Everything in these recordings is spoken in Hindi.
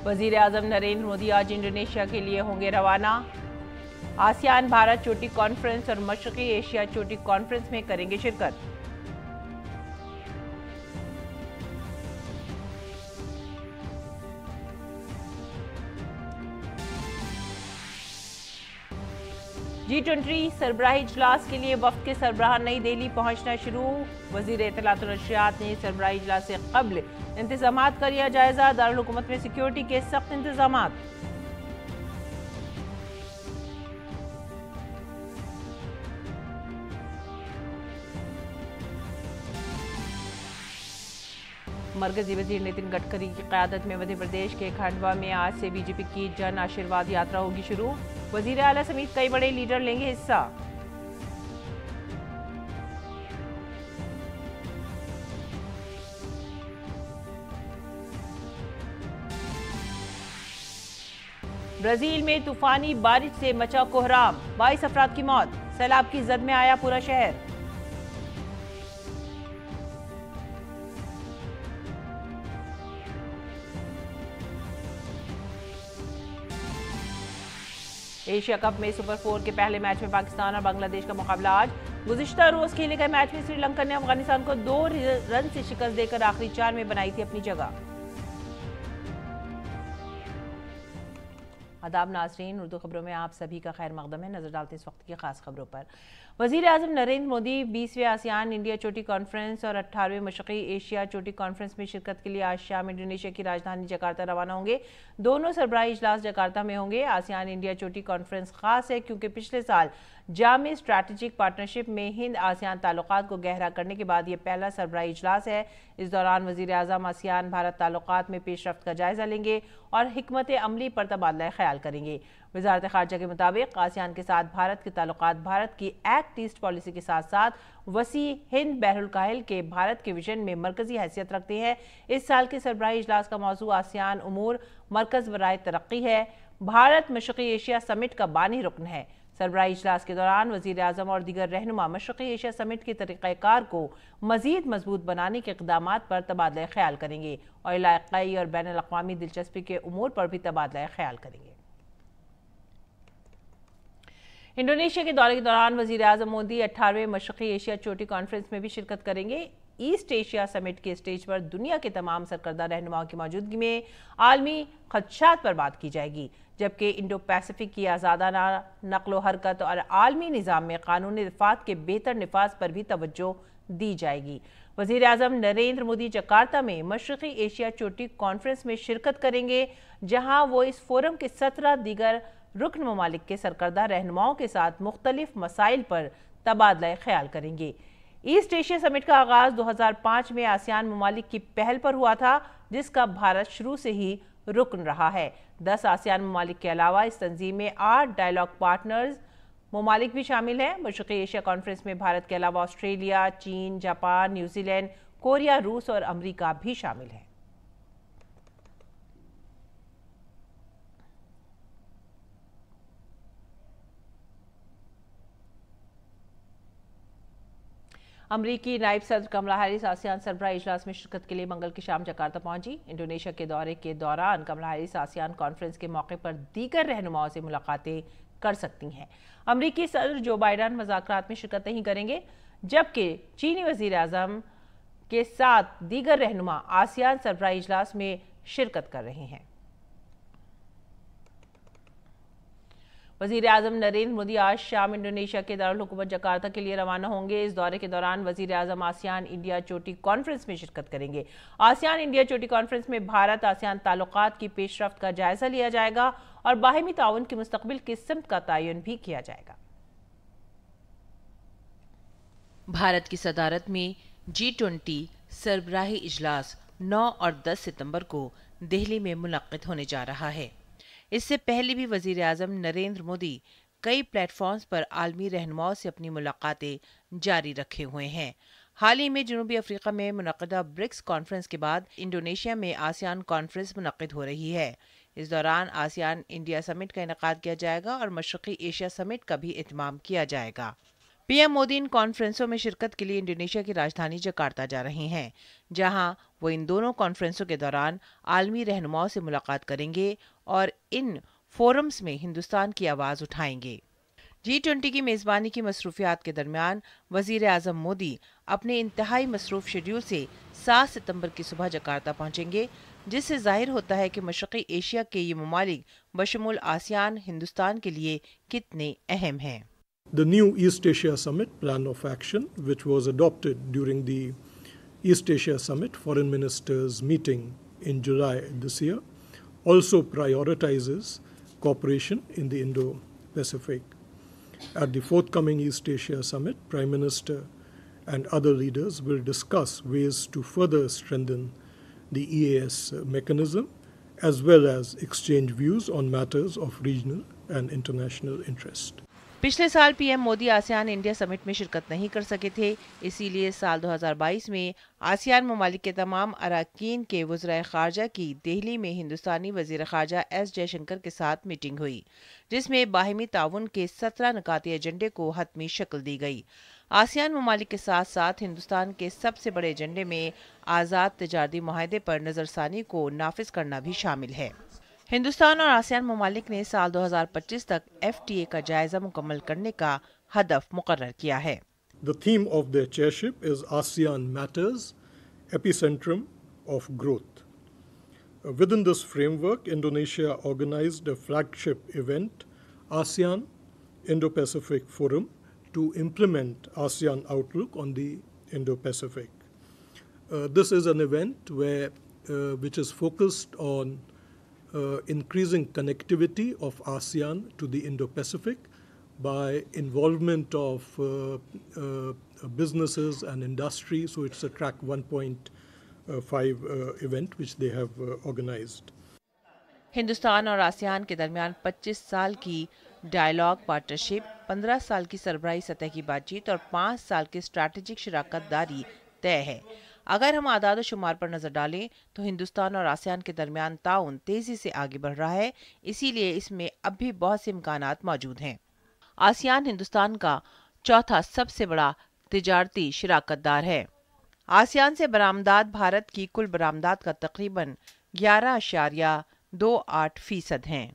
वजीर आजम नरेंद्र मोदी आज इंडोनेशिया के लिए होंगे रवाना। आसियान भारत चोटी कॉन्फ्रेंस और मशरकी एशिया चोटी कॉन्फ्रेंस में करेंगे शिरकत। G20 सरबराही इजलास के लिए वफ्द के सरबराह नई दिल्ली पहुंचना शुरू। वजीर इत्तलात और नशरियात ने सरबराही इजलास से कब्ल इंतजामात का लिया जायजा। दारुल हुकूमत में सिक्योरिटी के सख्त इंतजामात। मरकजी वजीर नितिन गडकरी की क़यादत में मध्य प्रदेश के खंडवा में आज से बीजेपी की जन आशीर्वाद यात्रा होगी शुरू। वजीर आला समेत कई बड़े लीडर लेंगे हिस्सा। ब्राजील में तूफानी बारिश से मचा कोहराम, 22 अफराद की मौत। सैलाब की जद में आया पूरा शहर। एशिया कप में सुपर 4 के पहले मैच में पाकिस्तान और बांग्लादेश का मुकाबला आज। गुज़िश्ता रोज खेले गए मैच में श्रीलंका ने अफगानिस्तान को 2 रन से शिकस्त देकर आखिरी 4 में बनाई थी अपनी जगह। आदाब नाज़रीन, उर्दू खबरों में आप सभी का खैर मकदम है। नजर डालते इस वक्त की खास खबरों पर। वजीर आजम नरेंद्र मोदी 20वें आसियान इंडिया चोटी कॉन्फ्रेंस और 18वें मशरकी एशिया चोटी कॉन्फ्रेंस में शिरकत के लिए आज शाम इंडोनेशिया की राजधानी जकार्ता रवाना होंगे। दोनों सरबराही इजलास जकार्ता में होंगे। आसियान इंडिया चोटी कॉन्फ्रेंस खास है क्योंकि पिछले साल जामी स्ट्रैटेजिक पार्टनरशिप में हिंद आसियान ताल्लुकात को गहरा करने के बाद ये पहला सरबराही इजलास है। इस दौरान वजीर आजम आसियान भारत ताल्लुकात में पेशरफ्त का जायजा लेंगे और हिकमत अमली पर तबादला ख्याल करेंगे। वजारत खारजा के मुताबिक आसियान के साथ भारत के ताल्लुकात भारत की एक्ट ईस्ट पॉलिसी के साथ साथ वसी हिंद बहरुल काहिल के भारत के विजन में मरकजी हैसियत रखते हैं। इस साल के सरबराही इजलास का मौजू आसियान उमूर मरकज बराए तरक्की है। भारत मशरकी एशिया समिट का बानी रुकन है। सरबराही इजलास के दौरान वजीर आजम और दीगर रहनुमा मशरकी एशिया समिट के तरीक़ाकार को मजीद मजबूत बनाने के इक़दाम पर तबादला ख्याल करेंगे और इलाक़ाई और बैनुल अक़वामी दिलचस्पी के उमूर पर भी तबादला ख्याल करेंगे। इंडोनेशिया के दौरे के दौरान वजीर आजम मोदी 18वें मशरकी एशिया चोटी कॉन्फ्रेंस में भी शिरकत करेंगे। ईस्ट एशिया समिट के स्टेज पर दुनिया के तमाम सरकर्दा रहनुमाओं की मौजूदगी में आलमी खदशात पर बात की जाएगी, जबकि इंडो पैसिफिक की आज़ादाना नकलो हरकत और आलमी निज़ाम में कानूनी रिफ़ात के बेहतर निफाज पर भी तवज्जो दी जाएगी। वज़ीर आज़म नरेंद्र मोदी जकार्ता में मशरकी एशिया चोटी कॉन्फ्रेंस में शिरकत करेंगे, जहां वो इस फोरम के 17 दीगर रुकन ममालिक के सरकर्दा रहनुमाओं के साथ मुख्तलिफ मसाइल पर तबादला ख्याल करेंगे। ईस्ट एशिया समिट का आगाज 2005 में आसियान ममालिक की पहल पर हुआ था, जिसका भारत शुरू से ही रुकन रहा है। 10 आसियान ममालिक के अलावा इस तंजीम में 8 डायलॉग पार्टनर्स ममालिक भी शामिल हैं। मशरकी एशिया कॉन्फ्रेंस में भारत के अलावा ऑस्ट्रेलिया, चीन, जापान, न्यूजीलैंड, कोरिया, रूस और अमरीका भी शामिल हैं। अमरीकी नायब सदर कमला हैरिस आसियान सरबराही इजलास में शिरकत के लिए मंगल की शाम जकार्ता पहुंची। इंडोनेशिया के दौरे के दौरान कमला हैरिस आसियान कॉन्फ्रेंस के मौके पर दीगर रहनुमाओं से मुलाकातें कर सकती हैं। अमरीकी सदर जो बाइडन मुज़ाकरात में शिरकत नहीं करेंगे, जबकि चीनी वज़ीर आज़म के साथ दीगर रहनुमा आसियान सरबराही इजलास में शिरकत कर रहे हैं। वज़ीर आज़म नरेंद्र मोदी आज शाम इंडोनेशिया के दारुल हुकूमत जकार्ता के लिए रवाना होंगे। इस दौरे के दौरान वज़ीर आज़म आसियान इंडिया चोटी कॉन्फ्रेंस में शिरकत करेंगे। आसियान इंडिया चोटी कॉन्फ्रेंस में भारत आसियान ताल्लुकात की पेशरफ्त का जायजा लिया जाएगा और बाहिमी ताउन की मुस्तक़बिल की सिमत का तयन भी किया जाएगा। भारत की सदारत में G20 सरबराही इजलास 9 और 10 सितंबर को दिल्ली में मुनक़्क़िद होने जा रहा है। इससे पहले भी वज़ीर आज़म नरेंद्र मोदी कई प्लेटफॉर्म्स पर आलमी रहनुमाओं से अपनी मुलाकातें जारी रखे हुए हैं। हाल ही में जनूबी अफ्रीका में मुनक़्क़िदा ब्रिक्स कॉन्फ्रेंस के बाद इंडोनेशिया में आसियान कॉन्फ्रेंस मुनक़्क़िद हो रही है। इस दौरान आसियान इंडिया समिट का इनेकाद किया जाएगा और मशरक़ी एशिया समिट का भी एहतमाम किया जाएगा। पीएम मोदी इन कॉन्फ्रेंसों में शिरकत के लिए इंडोनेशिया की राजधानी जकार्ता जा रहे हैं, जहां वो इन दोनों कॉन्फ्रेंसों के दौरान आलमी रहनुमाओं से मुलाकात करेंगे और इन फोरम्स में हिंदुस्तान की आवाज उठाएंगे। G20 की मेजबानी की मसरूफियात के दरमियान वजीर आजम मोदी अपने इंतहाई मसरूफ शेड्यूल से 7 सितंबर की सुबह जकार्ता पहुंचेंगे, जिससे जाहिर होता है कि मशरक़ी एशिया के ये ममालिक बशमूल आसियान हिंदुस्तान के लिए कितने अहम हैं। The new East Asia Summit Plan of Action, which was adopted during the East Asia Summit Foreign Ministers meeting in July this year, also prioritizes cooperation in the Indo-Pacific. At the forthcoming East Asia Summit, Prime Minister and other leaders will discuss ways to further strengthen the EAS mechanism, as well as exchange views on matters of regional and international interest. पिछले साल PM Modi ASEAN India summit में शिरकत नहीं कर सके थे, इसीलिए साल 2022 में आसियान ममालिक के तमाम अरकान के वज़राए ख़ारजा की दिल्ली में हिंदुस्तानी वज़ीर ख़ारजा एस जयशंकर के साथ मीटिंग हुई, जिसमें बाहिमी ताउन के 17 नुकाती एजेंडे को हतमी शक्ल दी गई। आसियान ममालिक के साथ साथ हिंदुस्तान के सबसे बड़े एजेंडे में आज़ाद तिजारती मुआहदे पर नज़रसानी को नाफिज करना भी शामिल है। हिंदुस्तान और आसियान ममालिक ने साल 2025 तक FTA का जायजा मुकम्मल करने का हदफ मुकर्रर किया है। The theme of their chairship is ASEAN Matters, Epicentrum of Growth. Within this framework, Indonesia organized a flagship event, ASEAN Indo-Pacific Forum, to implement ASEAN Outlook on the Indo-Pacific. This is an event which is focused on increasing connectivity of ASEAN to the Indo-Pacific by involvement of businesses and industry. So it's a track 1.5 event which they have organized. Hindustan और आसियान के दरमियान 25 साल की डायलॉग पार्टनरशिप, 15 साल की सरबराही सतह की बातचीत और 5 साल की स्ट्रैटेजिक शराकत दारी तय है। अगर हम आदाद व शुमार पर नजर डालें तो हिंदुस्तान और आसियान के दरमियान ताउन तेजी से आगे बढ़ रहा है, इसीलिए इसमें अब भी बहुत से इम्कानात मौजूद हैं। आसियान हिंदुस्तान का चौथा सबसे बड़ा तिजारती शराकतदार है। आसियान से बरामदात भारत की कुल बरामदात का तकरीबन 11.28% हैं।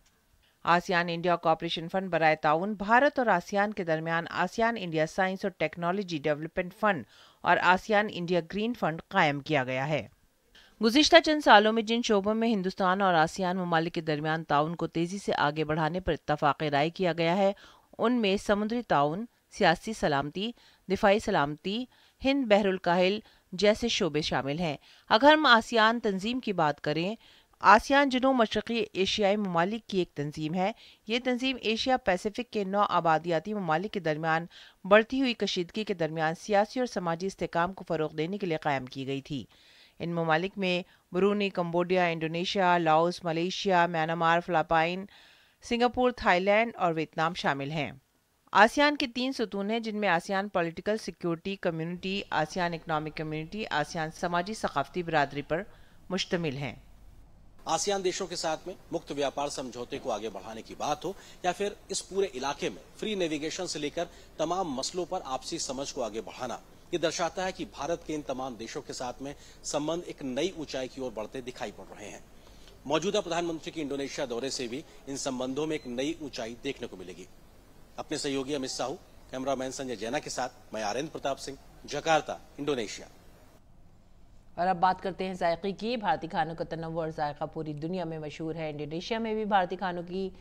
आसियान इंडिया कोऑपरेशन फंड बराए ताउन भारत और आसियान के दरमियान आसियान इंडिया साइंस और टेक्नोलॉजी डेवलपमेंट फंड और आसियान इंडिया ग्रीन फंड कायम किया गया है। गुज़िश्ता चंद सालों में जिन शोबों में हिंदुस्तान और आसियान ममालिक के दरमियान ताउन को तेजी से आगे बढ़ाने पर इत्तफाक राय किया गया है, उनमें समुद्री ताउन, सियासी सलामती, दिफाई सलामती, हिंद बहरुल काहिल जैसे शोबे शामिल हैं। अगर हम आसियान तंजीम की बात करें, आसियान जनूब मशरक़ी एशियाई ममालिक की एक तंजीम है। ये तंजीम एशिया पैसिफिक के 9 आबादियाती ममालिक के दरमियान बढ़ती हुई कशीदगी के दरमियान सियासी और समाजी इस्तेहकाम को फ़रोग़ देने के लिए कायम की गई थी। इन ममालिक में Bruny, Cambodia, Indonesia, Laos, Malaysia, Myanmar, Philippine, Singapore, Thailand और वियतनाम शामिल हैं। आसियान के 3 सुतून हैं, जिनमें ASEAN political security community, ASEAN economic community, ASEAN समाजी सकाफती बिरादरी पर मुश्तमिल हैं। आसियान देशों के साथ में मुक्त व्यापार समझौते को आगे बढ़ाने की बात हो या फिर इस पूरे इलाके में फ्री नेविगेशन से लेकर तमाम मसलों पर आपसी समझ को आगे बढ़ाना, ये दर्शाता है कि भारत के इन तमाम देशों के साथ में संबंध एक नई ऊंचाई की ओर बढ़ते दिखाई पड़ रहे हैं। मौजूदा प्रधानमंत्री की इंडोनेशिया दौरे से भी इन संबंधों में एक नई ऊंचाई देखने को मिलेगी। अपने सहयोगी अमित साहू, कैमरामैन संजय जैना के साथ मैं आर्यन प्रताप सिंह, जकार्ता, इंडोनेशिया। और अब बात करते हैं जायके की। भारतीय खानों का तनव्वुर और जायका पूरी दुनिया में मशहूर है। इंडोनेशिया में भी भारतीय खानों की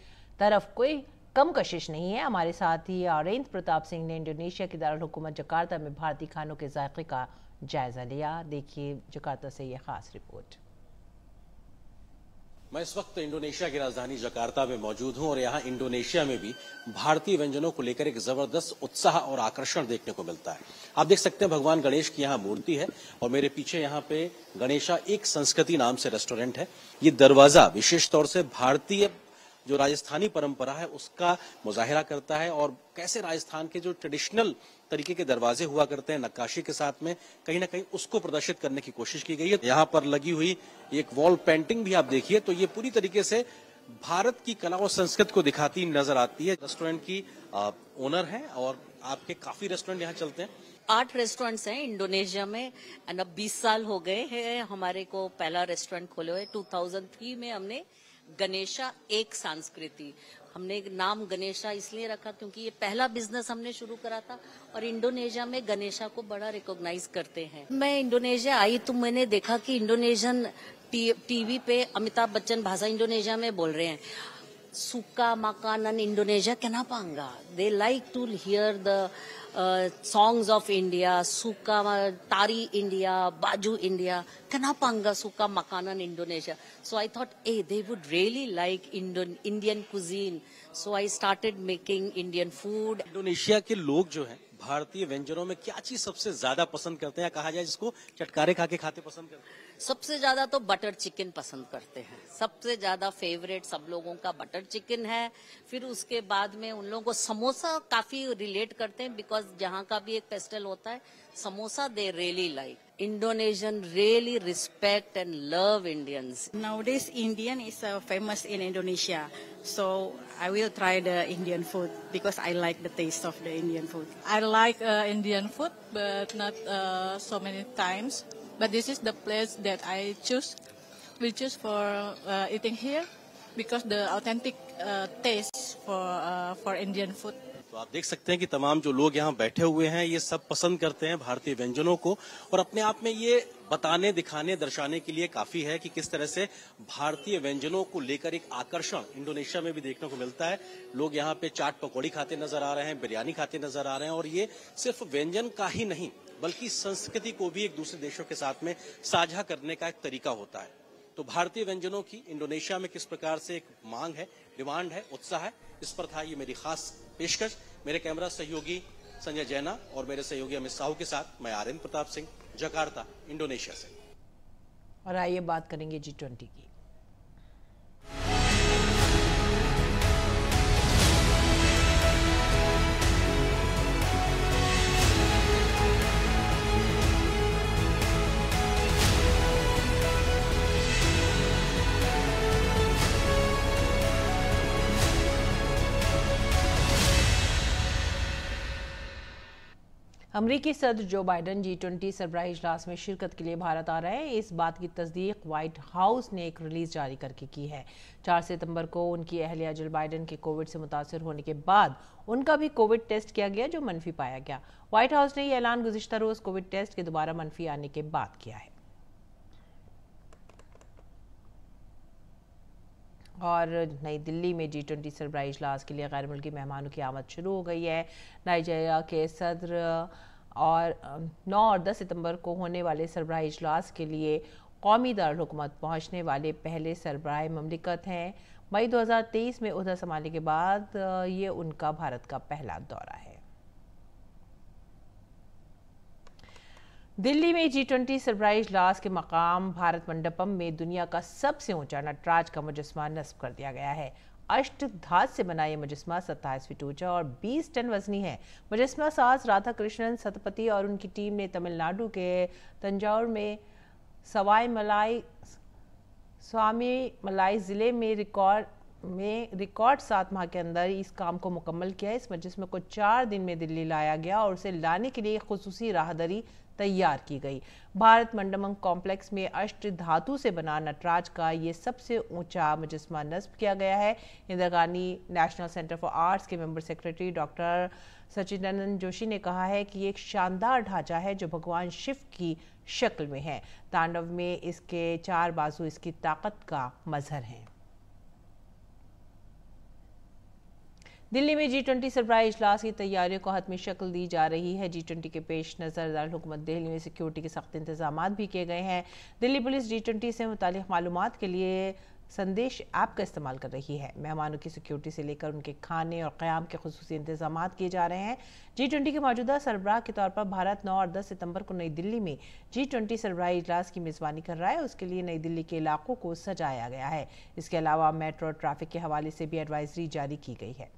तरफ कोई कम कशिश नहीं है। हमारे साथ ही आर्यन प्रताप सिंह ने इंडोनेशिया की दारुल हुकूमत जकार्ता में भारतीय खानों के जायके का जायजा लिया। देखिए जकार्ता से यह खास रिपोर्ट। मैं इस वक्त इंडोनेशिया की राजधानी जकार्ता में मौजूद हूं और यहाँ इंडोनेशिया में भी भारतीय व्यंजनों को लेकर एक जबरदस्त उत्साह और आकर्षण देखने को मिलता है। आप देख सकते हैं भगवान गणेश की यहाँ मूर्ति है और मेरे पीछे यहाँ पे गणेशा एक संस्कृति नाम से रेस्टोरेंट है। ये दरवाजा विशेष तौर से भारतीय जो राजस्थानी परंपरा है उसका मुजाहिरा करता है और कैसे राजस्थान के जो ट्रेडिशनल तरीके के दरवाजे हुआ करते हैं नक्काशी के साथ में, कहीं ना कहीं उसको प्रदर्शित करने की कोशिश की गई है। यहाँ पर लगी हुई एक वॉल पेंटिंग भी आप देखिए तो ये पूरी तरीके से भारत की कला और संस्कृति को दिखाती नजर आती है। रेस्टोरेंट की ओनर है और आपके काफी रेस्टोरेंट यहाँ चलते हैं। 8 रेस्टोरेंट्स हैं इंडोनेशिया में एंड अब 20 साल हो गए हैं हमारे को पहला रेस्टोरेंट खोले हुए। 2003 में हमने गणेशा एक संस्कृति, हमने नाम गणेशा इसलिए रखा क्योंकि ये पहला बिजनेस हमने शुरू करा था और इंडोनेशिया में गणेशा को बड़ा रिकॉग्नाइज करते हैं। मैं इंडोनेशिया आई तो मैंने देखा कि इंडोनेशियन टीवी पे अमिताभ बच्चन भाषा इंडोनेशिया में बोल रहे हैं, सुका makanan Indonesia kenapa enggak? They like to hear the songs of India, suka tari India, baju India. Kenapa enggak suka makanan Indonesia? So I thought, hey, they would really like Indian cuisine. So I started making Indian food. Indonesia के लोग जो हैं भारतीय व्यंजनों में क्या चीज सबसे ज्यादा पसंद करते हैं, कहा जाए जिसको चटकारे खा के खाते पसंद करते हैं? सबसे ज्यादा तो बटर चिकन पसंद करते हैं। सबसे ज्यादा फेवरेट सब लोगों का बटर चिकन है। फिर उसके बाद में उन लोगों को समोसा काफी रिलेट करते हैं बिकॉज जहाँ का भी एक फेस्टिवल होता है samosa they really like. Indonesian really respect and love Indians. Nowadays, Indian is famous in Indonesia, so I will try the Indian food because I like the taste of the Indian food. I like Indian food, but not so many times. But this is the place that I choose. We choose for eating here because the authentic taste for Indian food. तो आप देख सकते हैं कि तमाम जो लोग यहाँ बैठे हुए हैं ये सब पसंद करते हैं भारतीय व्यंजनों को और अपने आप में ये बताने, दिखाने, दर्शाने के लिए काफी है कि किस तरह से भारतीय व्यंजनों को लेकर एक आकर्षण इंडोनेशिया में भी देखने को मिलता है। लोग यहाँ पे चाट पकौड़ी खाते नजर आ रहे हैं, बिरयानी खाते नजर आ रहे हैं और ये सिर्फ व्यंजन का ही नहीं बल्कि संस्कृति को भी एक दूसरे देशों के साथ में साझा करने का एक तरीका होता है। तो भारतीय व्यंजनों की इंडोनेशिया में किस प्रकार से एक मांग है, डिमांड है, उत्साह है, इस पर था ये मेरी खास पेशकश। मेरे कैमरा सहयोगी संजय जैना और मेरे सहयोगी अमित साहू के साथ मैं आर्यन प्रताप सिंह, जकार्ता, इंडोनेशिया से। और आइए बात करेंगे G20 की। अमरीकी सदर जो बाइडन G20 सरबराही इजलास में शिरकत के लिए भारत आ रहे हैं। इस बात की तस्दीक व्हाइट हाउस ने एक रिलीज जारी करके की है। 4 सितंबर को उनकी अहलिया जिल बाइडन के कोविड से मुतासर होने के बाद उनका भी कोविड टेस्ट किया गया जो मनफी पाया गया। व्हाइट हाउस ने यह ऐलान गुज़िश्ता रोज कोविड टेस्ट के दोबारा मनफी आने के बाद किया है। और नई दिल्ली में G20 सरबराही इजलास के लिए गैर मुल्की मेहमानों की आमद शुरू हो गई है। नाइजीरिया के सदर और 9 और 10 सितंबर को होने वाले सरबराही इजलास के लिए कौमी दारुल-हुकूमत पहुँचने वाले पहले सरबराह ममलिकत हैं। मई 2023 में उहदा संभालने के बाद ये उनका भारत का पहला दौरा है। दिल्ली में G20 सरबराही इजलास के मकाम भारत मंडपम में दुनिया का सबसे ऊंचा नटराज का मुजस्मा नस्ब कर दिया गया है। अष्टधातु से बना यह मुजस्मा 27 फीट ऊंचा और 20 टन वजनी है। मुजस्मा साज राधा कृष्णन सतपति और उनकी टीम ने तमिलनाडु के तंजावुर में सवाई मलाई जिले में रिकॉर्ड 7 माह के अंदर इस काम को मुकम्मल किया। इस मुजस्मे को 4 दिन में दिल्ली लाया गया और उसे लाने के लिए खुसूसी राहदरी तैयार की गई। भारत मंडपम कॉम्प्लेक्स में अष्ट धातु से बना नटराज का ये सबसे ऊंचा मुजस्मा नस्ब किया गया है। Indira Gandhi national centre for arts के member secretary doctor Sachidanand Joshi ने कहा है कि ये एक शानदार ढांचा है जो भगवान शिव की शक्ल में है। तांडव में इसके 4 बाजू इसकी ताकत का मजहर हैं। दिल्ली में G20 सरबराही इजलास की तैयारियों को हतमी शक्ल दी जा रही है। G20 के पेश नज़र दारुल-हुकूमत दिल्ली में सिक्योरिटी के सख्त इंतजाम भी किए गए हैं। दिल्ली पुलिस G20 से मुतालिक मालूमात के लिए संदेश ऐप का इस्तेमाल कर रही है। मेहमानों की सिक्योरिटी से लेकर उनके खाने और क़याम के खुसूसी इंतजाम किए जा रहे हैं। G20 के मौजूदा सरबराह के तौर पर भारत 9 और 10 सितंबर को नई दिल्ली में G20 सरबराही इजलास की मेज़बानी कर रहा है। उसके लिए नई दिल्ली के इलाकों को सजाया गया है। इसके अलावा मेट्रो ट्रैफिक के हवाले से भी एडवाइजरी जारी की गई है।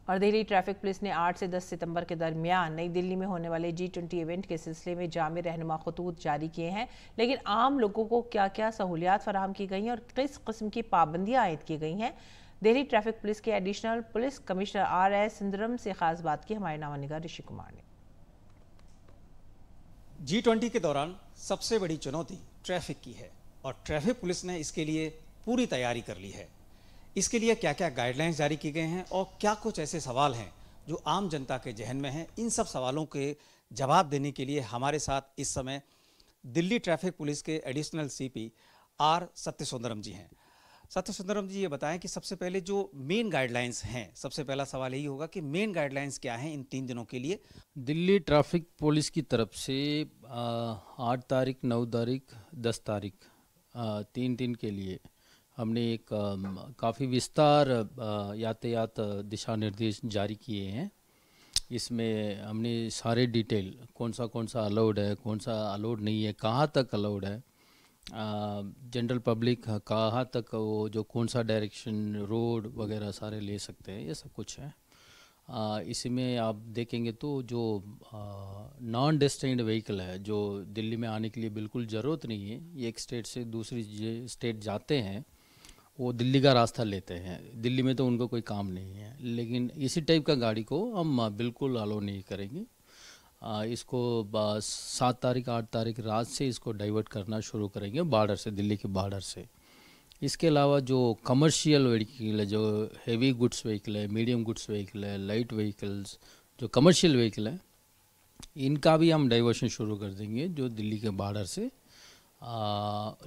और दिल्ली ट्रैफिक पुलिस ने 8 से 10 सितंबर के दरमियान नई दिल्ली में होने वाले G20 इवेंट के सिलसिले में जामी रहनुमा खतूत जारी किए हैं। लेकिन आम लोगों को क्या क्या सहूलियात फराहम की गई हैं और किस किस्म की पाबंदियां आयद की गई हैं, दिल्ली ट्रैफिक पुलिस के additional police commissioner RS Sundaram से खास बात की हमारे नामानिगार ऋषि कुमार ने। G20 के दौरान सबसे बड़ी चुनौती ट्रैफिक की है और ट्रैफिक पुलिस ने इसके लिए पूरी तैयारी कर ली है। इसके लिए क्या क्या गाइडलाइंस जारी की गए हैं और क्या कुछ ऐसे सवाल हैं जो आम जनता के जहन में हैं, इन सब सवालों के जवाब देने के लिए हमारे साथ इस समय दिल्ली ट्रैफिक पुलिस के एडिशनल CP R सत्यसुंदरम जी हैं। सत्यसुंदरम जी, ये बताएं कि सबसे पहले जो मेन गाइडलाइंस हैं, सबसे पहला सवाल यही होगा कि मेन गाइडलाइंस क्या हैं इन 3 दिनों के लिए? दिल्ली ट्रैफिक पुलिस की तरफ से 8 तारीख, 9 तारीख, 10 तारीख 3 दिन के लिए हमने एक काफ़ी विस्तार यातायात दिशा निर्देश जारी किए हैं। इसमें हमने सारे डिटेल कौन सा अलाउड है, कौन सा अलाउड नहीं है, कहाँ तक अलाउड है, जनरल पब्लिक कहाँ तक वो जो कौन सा डायरेक्शन रोड वगैरह सारे ले सकते हैं, ये सब कुछ है। इसमें आप देखेंगे तो जो नॉन डेस्टिनेड व्हीकल है जो दिल्ली में आने के लिए बिल्कुल ज़रूरत नहीं है, ये एक स्टेट से दूसरी स्टेट जाते हैं, वो दिल्ली का रास्ता लेते हैं, दिल्ली में तो उनको कोई काम नहीं है, लेकिन इसी टाइप का गाड़ी को हम बिल्कुल अलाउ नहीं करेंगे। इसको 7 तारीख 8 तारीख रात से इसको डाइवर्ट करना शुरू करेंगे बॉर्डर से, दिल्ली के बॉर्डर से। इसके अलावा जो कमर्शियल व्हीकल है, जो हेवी गुड्स व्हीकल है, मीडियम गुड्स व्हीकल है, लाइट व्हीकल्स, जो कमर्शियल व्हीकल है, इनका भी हम डाइवर्शन शुरू कर देंगे जो दिल्ली के बॉर्डर से।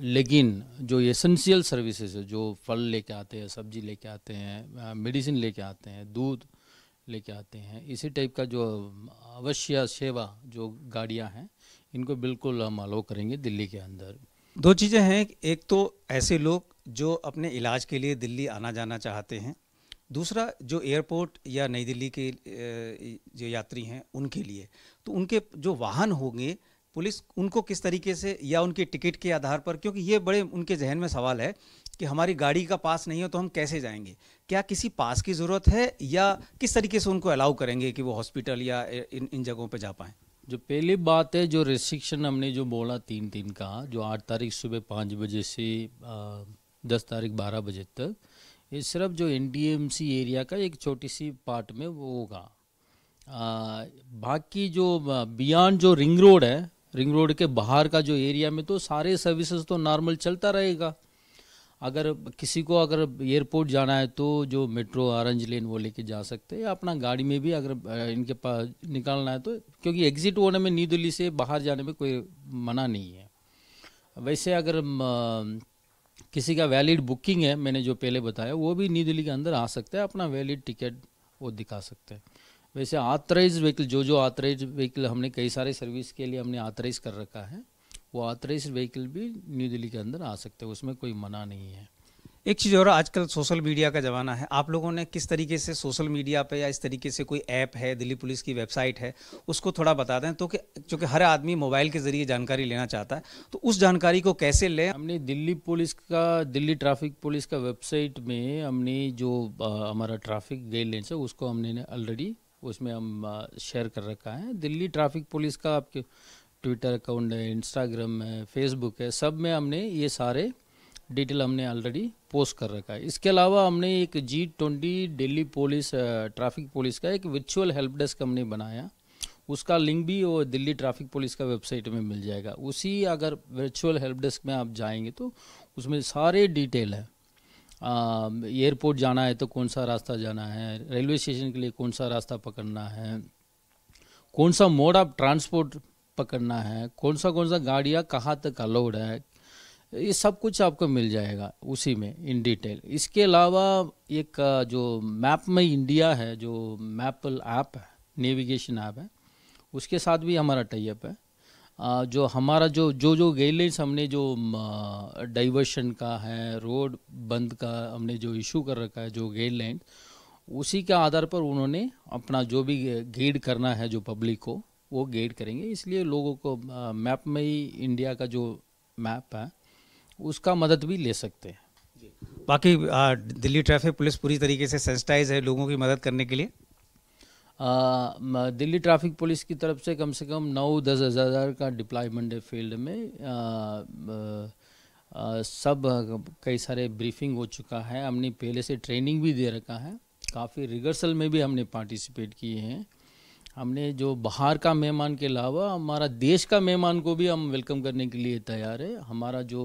लेकिन जो एसेंशियल सर्विसेज है, जो फल लेके आते हैं, सब्जी लेके आते हैं, मेडिसिन लेके आते हैं, दूध लेके आते हैं, इसी टाइप का जो अवश्य सेवा जो गाड़ियां हैं, इनको बिल्कुल हम अलाउ करेंगे दिल्ली के अंदर। 2 चीज़ें हैं, एक तो ऐसे लोग जो अपने इलाज के लिए दिल्ली आना जाना चाहते हैं, दूसरा जो एयरपोर्ट या नई दिल्ली के जो यात्री हैं उनके लिए, तो उनके जो वाहन होंगे पुलिस उनको किस तरीके से या उनके टिकट के आधार पर, क्योंकि ये बड़े उनके जहन में सवाल है कि हमारी गाड़ी का पास नहीं हो तो हम कैसे जाएंगे, क्या किसी पास की ज़रूरत है या किस तरीके से उनको अलाउ करेंगे कि वो हॉस्पिटल या इन जगहों पे जा पाएँ? जो पहली बात है, जो रिस्ट्रिक्शन हमने जो बोला 3 दिन का, जो 8 तारीख सुबह 5 बजे से 10 तारीख 12 बजे तक, ये सिर्फ जो NDMC एरिया का एक छोटी सी पार्ट में वो होगा। बाकी जो बियॉन्ड जो रिंग रोड है, रिंग रोड के बाहर का जो एरिया में तो सारे सर्विसेज तो नॉर्मल चलता रहेगा। अगर किसी को अगर एयरपोर्ट जाना है तो जो मेट्रो ऑरेंज लेन वो लेके जा सकते हैं, या अपना गाड़ी में भी अगर इनके पास निकालना है तो, क्योंकि एग्जिट होने में न्यू दिल्ली से बाहर जाने में कोई मना नहीं है। वैसे अगर किसी का वैलिड बुकिंग है, मैंने जो पहले बताया, वो भी न्यू दिल्ली के अंदर आ सकता है, अपना वैलिड टिकट वो दिखा सकते हैं। वैसे ऑथराइज व्हीकल, जो ऑथराइज व्हीकल हमने कई सारे सर्विस के लिए हमने ऑथराइज कर रखा है, वो ऑथराइज व्हीकल भी न्यू दिल्ली के अंदर आ सकते हैं, उसमें कोई मना नहीं है। एक चीज़ और, आजकल सोशल मीडिया का ज़माना है, आप लोगों ने किस तरीके से सोशल मीडिया पे या इस तरीके से कोई ऐप है, दिल्ली पुलिस की वेबसाइट है, उसको थोड़ा बता दें तो कि क्योंकि हर आदमी मोबाइल के ज़रिए जानकारी लेना चाहता है, तो उस जानकारी को कैसे लें? हमने दिल्ली पुलिस का, दिल्ली ट्रैफिक पुलिस का वेबसाइट में हमने जो हमारा ट्रैफिक गाइडलाइंस है उसको हमने ऑलरेडी उसमें हम शेयर कर रखा है। दिल्ली ट्रैफिक पुलिस का आपके ट्विटर अकाउंट है, इंस्टाग्राम है, फेसबुक है, सब में हमने ये सारे डिटेल हमने ऑलरेडी पोस्ट कर रखा है। इसके अलावा हमने एक G20 Delhi police traffic police का एक वर्चुअल हेल्प डेस्क हमने बनाया, उसका लिंक भी वो दिल्ली ट्रैफिक पुलिस का वेबसाइट में मिल जाएगा। उसी अगर वर्चुअल हेल्प डेस्क में आप जाएंगे तो उसमें सारे डिटेल है। एयरपोर्ट जाना है तो कौन सा रास्ता जाना है, रेलवे स्टेशन के लिए कौन सा रास्ता पकड़ना है, कौन सा मोड ऑफ ट्रांसपोर्ट पकड़ना है, कौन सा गाड़ियाँ कहाँ तक अलाउड है, ये सब कुछ आपको मिल जाएगा उसी में इन डिटेल। इसके अलावा एक जो मैप माई इंडिया है, जो मैपल ऐप है, नेविगेशन ऐप है, उसके साथ भी हमारा टाई अप है। जो हमारा जो गाइडलाइंस हमने जो डाइवर्शन का है, रोड बंद का हमने जो इशू कर रखा है, जो गाइडलाइन, उसी के आधार पर उन्होंने अपना जो भी गाइड करना है जो पब्लिक को, वो गाइड करेंगे। इसलिए लोगों को मैप में ही इंडिया का जो मैप है उसका मदद भी ले सकते हैं। बाकी दिल्ली ट्रैफिक पुलिस पूरी तरीके से सेंसिटाइज है लोगों की मदद करने के लिए। दिल्ली ट्रैफिक पुलिस की तरफ से कम 9-10 हज़ार का डिप्लॉयमेंट है फील्ड में। सब कई सारे ब्रीफिंग हो चुका है, हमने पहले से ट्रेनिंग भी दे रखा है, काफ़ी रिहर्सल में भी हमने पार्टिसिपेट किए हैं। हमने जो बाहर का मेहमान के अलावा हमारा देश का मेहमान को भी हम वेलकम करने के लिए तैयार है। हमारा जो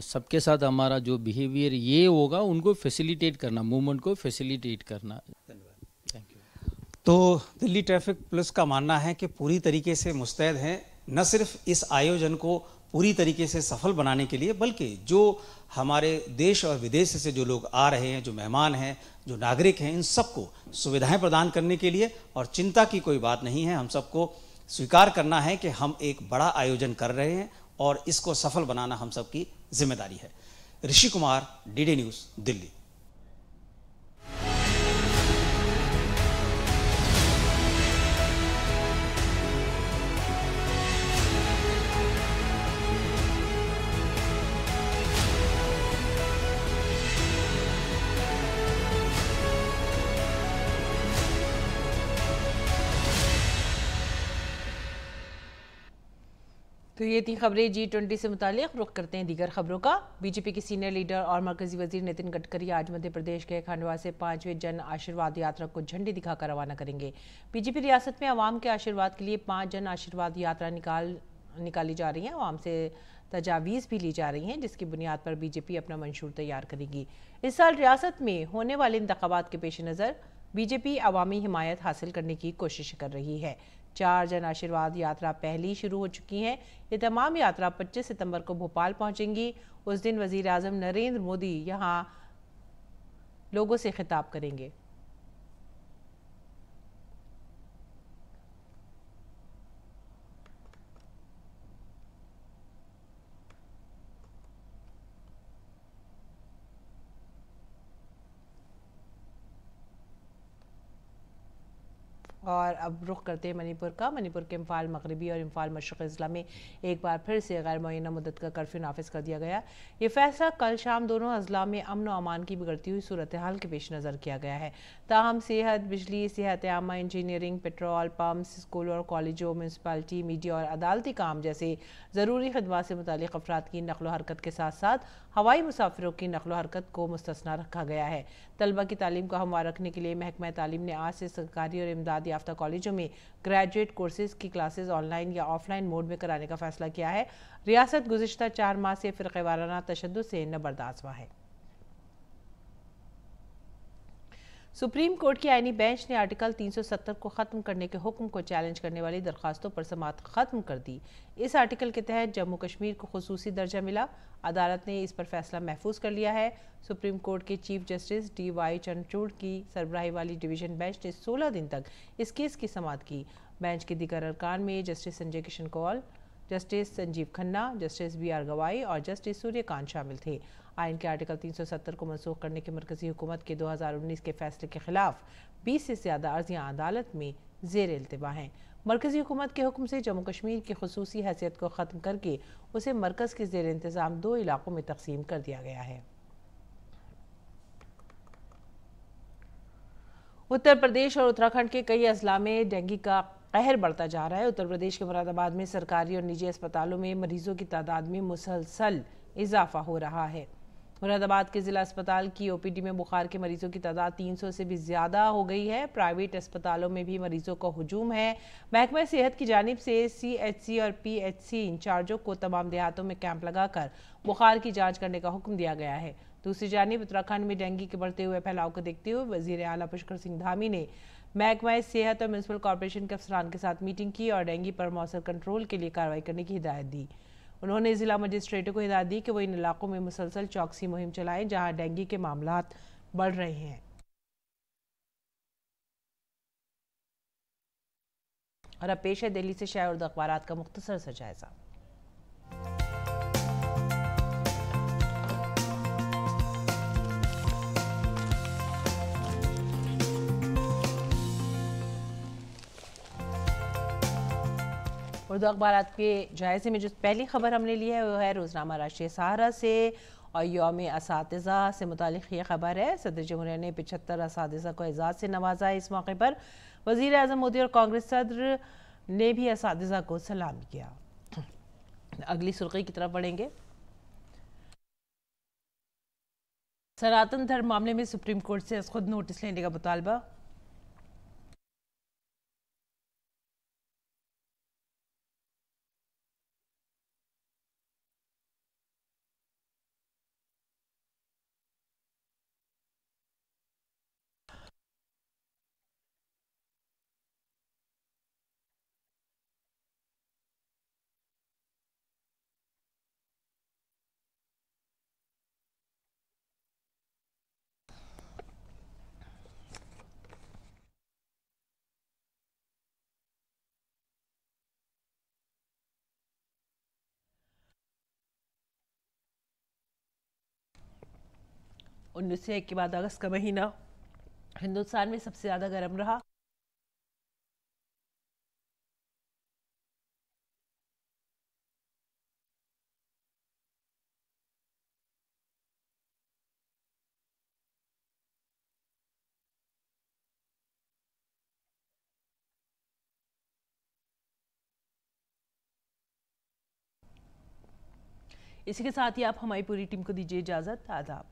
सबके साथ हमारा जो बिहेवियर ये होगा, उनको फैसिलिटेट करना, मूवमेंट को फैसिलिटेट करना। Thank you. तो दिल्ली ट्रैफिक पुलिस का मानना है कि पूरी तरीके से मुस्तैद हैं, न सिर्फ इस आयोजन को पूरी तरीके से सफल बनाने के लिए, बल्कि जो हमारे देश और विदेश से जो लोग आ रहे हैं, जो मेहमान हैं, जो नागरिक हैं, इन सबको सुविधाएं प्रदान करने के लिए। और चिंता की कोई बात नहीं है, हम सबको स्वीकार करना है कि हम एक बड़ा आयोजन कर रहे हैं और इसको सफल बनाना हम सबकी जिम्मेदारी है। Rishi Kumar, DD news, Delhi. तो ये थी खबरें G20 से मुताल्लिक़। रुख करते हैं दीगर खबरों का। बीजेपी के सीनियर लीडर और मरकजी वजीर नितिन गडकरी आज मध्य प्रदेश के खंडवा से 5वें जन आशीर्वाद यात्रा को झंडी दिखाकर रवाना करेंगे। बीजेपी रियासत में आवाम के आशीर्वाद के लिए 5 जन आशीर्वाद यात्रा निकाली जा रही है। आवाम से तजावीज़ भी ली जा रही हैं, जिसकी बुनियाद पर बीजेपी अपना मंशूर तैयार करेगी। इस साल रियासत में होने वाले इंतखाबात के पेश नज़र बीजेपी अवामी हिमायत हासिल करने की कोशिश कर रही है। 4 जन आशीर्वाद यात्रा पहली शुरू हो चुकी हैं। ये तमाम यात्रा 25 सितंबर को भोपाल पहुंचेंगी। उस दिन वजीर आज़म नरेंद्र मोदी यहां लोगों से खिताब करेंगे। और अब रुख करते हैं मणिपुर का। मणिपुर के इम्फाल मगरबी और इम्फाल मशरक़ी ज़िला में एक बार फिर से गैर मुअय्यना मुद्दत का कर्फ्यू नाफिज कर दिया गया। ये फैसला कल शाम दोनों अज़ला में अमन व अमान की बिगड़ती हुई सूरत हाल के पेश नज़र किया गया है। ताहम सेहत, बिजली, सेहत आमा, इंजीनियरिंग, पेट्रोल पम्प्स, स्कूलों और कॉलेजों, म्यूनसिपालिटी, मीडिया और अदालती काम जैसे ज़रूरी खदमात से मुताल्लिक़ अफराद की नक़्ल हरकत के साथ साथ हवाई मुसाफिरों की नक़्ल हरकत को मुस्तस्ना रखा गया है। तलबा की तालीम को हमवार रखने के लिए महकमा तालीम ने आज से सरकारी और इमदाद याफ्ता कॉलेजों में ग्रेजुएट कोर्सेज की क्लासेज ऑनलाइन या ऑफलाइन मोड में कराने का फैसला किया है। रियासत गुज़िश्ता 4 माह से फ़िरक़ेवाराना तशद्दुद से नबरदाज़ है। सुप्रीम कोर्ट की आईनी बेंच ने आर्टिकल 370 को ख़त्म करने के हुक्म को चैलेंज करने वाली दरखास्तों पर समाअत ख़त्म कर दी। इस आर्टिकल के तहत जम्मू कश्मीर को खुसूसी दर्जा मिला। अदालत ने इस पर फैसला महफूज कर लिया है। सुप्रीम कोर्ट के चीफ जस्टिस DY चंद्रचूड़ की सरबराही वाली डिवीज़न बेंच ने 16 दिन तक इस केस की समाअत की। बेंच के दीगर अरकान में justice Sanjay Kishan Kaul, justice Sanjiv Khanna, justice BR Gavai और जस्टिस सूर्यकांत शामिल थे। आइन के आर्टिकल 370 को मनसूख करने के मरकजी हुकूमत के 2019 के फैसले के खिलाफ 20 से ज़्यादा अर्जियाँ अदालत में ज़ेर इल्तिवा हैं। मरकजी हुकूमत के हुक्म से जम्मू कश्मीर की खुसूसी हैसियत को ख़त्म करके उसे मरकज़ के ज़ेर इंतज़ाम 2 इलाकों में तकसीम कर दिया गया है। उत्तर प्रदेश और उत्तराखंड के कई अजला में डेंगू का कहर बढ़ता जा रहा है। उत्तर प्रदेश के मुरादाबाद में सरकारी और निजी अस्पतालों में मरीजों की तादाद में मुसलसल इजाफा हो रहा है। मुरादाबाद के ज़िला अस्पताल की OPD में बुखार के मरीजों की तादाद 300 से भी ज़्यादा हो गई है। प्राइवेट अस्पतालों में भी मरीजों का हुजूम है। महकमा सेहत की जानिब से CHC और PHC इंचार्जों को तमाम देहातों में कैंप लगाकर बुखार की जांच करने का हुक्म दिया गया है। दूसरी जानिब उत्तराखंड में डेंगू के बढ़ते हुए फैलाव को देखते हुए वज़ीर आला पुष्कर सिंह धामी ने महकमा सेहत और म्यूनसिपल कॉरपोरेशन के अफसरान के साथ मीटिंग की और डेंगू पर मौसर कंट्रोल के लिए कार्रवाई करने की हिदायत दी। उन्होंने ज़िला मजिस्ट्रेटों को हिदायत दी कि वो इन इलाकों में मुसलसल चौकसी मुहिम चलाएं जहां डेंगू के मामलात बढ़ रहे हैं। और अब पेश है दिल्ली से शाया उर्दू अखबारात का मुख्तसर सा जायजा। उर्दू अखबारात के जायज़े में जो पहली खबर हमने ली है वो है रोज़नामा राष्ट्रीय सहारा से और यौम असातिज़ा से मुतालिक ये खबर है। सदर जमहूरिया ने 75 असातिज़ा को एजाज़ से नवाजा। इस मौके पर वज़ीर आज़म मोदी और कांग्रेस सदर ने भी असातिज़ा को सलाम किया। अगली सुर्खी की तरफ बढ़ेंगे। सनातन धर्म मामले में सुप्रीम कोर्ट से खुद नोटिस लेने का मुतालबा। उन्नीस से 1 के बाद अगस्त का महीना हिंदुस्तान में सबसे ज्यादा गर्म रहा। इसी के साथ ही आप हमारी पूरी टीम को दीजिए इजाजत। आदाब।